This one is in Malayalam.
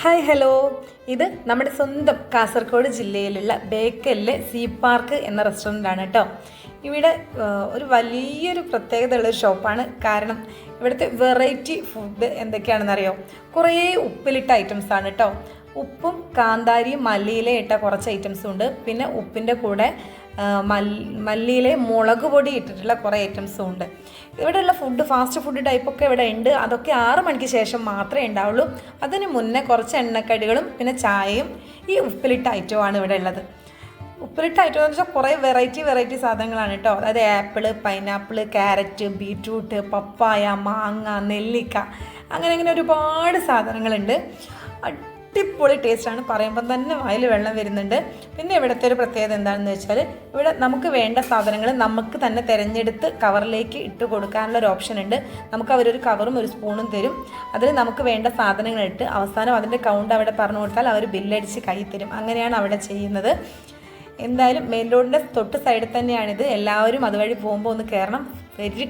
ഹായ് ഹലോ, ഇത് നമ്മുടെ സ്വന്തം കാസർഗോഡ് ജില്ലയിലുള്ള ബേക്കലിലെ സീ പാർക്ക് എന്ന റെസ്റ്റോറൻ്റാണ് കേട്ടോ. ഇവിടെ ഒരു വലിയൊരു പ്രത്യേകത ഉള്ളൊരു ഷോപ്പാണ്. കാരണം ഇവിടുത്തെ വെറൈറ്റി ഫുഡ് എന്തൊക്കെയാണെന്നറിയോ? കുറേ ഉപ്പിലിട്ട ഐറ്റംസാണ് കേട്ടോ. ഉപ്പും കാന്താരിയും മല്ലിയില ഇട്ട കുറച്ച് ഐറ്റംസും ഉണ്ട്. പിന്നെ ഉപ്പിൻ്റെ കൂടെ മല്ലിയിലെ മുളക് പൊടി ഇട്ടിട്ടുള്ള കുറേ ഐറ്റംസും ഉണ്ട്. ഇവിടെയുള്ള ഫുഡ് ഫാസ്റ്റ് ഫുഡ് ടൈപ്പൊക്കെ ഇവിടെ ഉണ്ട്. അതൊക്കെ 6 മണിക്ക് ശേഷം മാത്രമേ ഉണ്ടാവുള്ളൂ. അതിന് മുന്നേ കുറച്ച് എണ്ണക്കടികളും പിന്നെ ചായയും ഈ ഉപ്പിലിട്ട ഐറ്റവുമാണ് ഇവിടെ ഉള്ളത്. ഉപ്പിലിട്ട ഐറ്റം എന്ന് വെച്ചാൽ കുറേ വെറൈറ്റി സാധനങ്ങളാണ് കേട്ടോ. അതായത് ആപ്പിള്, പൈനാപ്പിൾ, ക്യാരറ്റ്, ബീറ്റ്റൂട്ട്, പപ്പായ, മാങ്ങ, നെല്ലിക്ക, അങ്ങനെ ഒരുപാട് സാധനങ്ങളുണ്ട്. അടിപൊളി ടേസ്റ്റാണ്, പറയുമ്പം തന്നെ വായിൽ വെള്ളം വരുന്നുണ്ട്. പിന്നെ ഇവിടുത്തെ ഒരു പ്രത്യേകത എന്താണെന്ന് വെച്ചാൽ ഇവിടെ നമുക്ക് വേണ്ട സാധനങ്ങൾ നമുക്ക് തന്നെ തിരഞ്ഞെടുത്ത് കവറിലേക്ക് ഇട്ട് കൊടുക്കാനുള്ള ഒരു ഓപ്ഷൻ ഉണ്ട്. നമുക്ക് അവരൊരു കവറും ഒരു സ്പൂണും തരും. അതിൽ നമുക്ക് വേണ്ട സാധനങ്ങൾ ഇട്ട് അവസാനം അതിൻ്റെ കൗണ്ട് അവിടെ പറഞ്ഞു കൊടുത്താൽ അവർ ബില്ലടിച്ച് കൈ തരും. അങ്ങനെയാണ് അവിടെ ചെയ്യുന്നത്. എന്തായാലും മെയിൻ റോഡിൻ്റെ തൊട്ട് സൈഡിൽ തന്നെയാണിത്. എല്ലാവരും അതുവഴി പോകുമ്പോൾ ഒന്ന് കയറണം. വെരി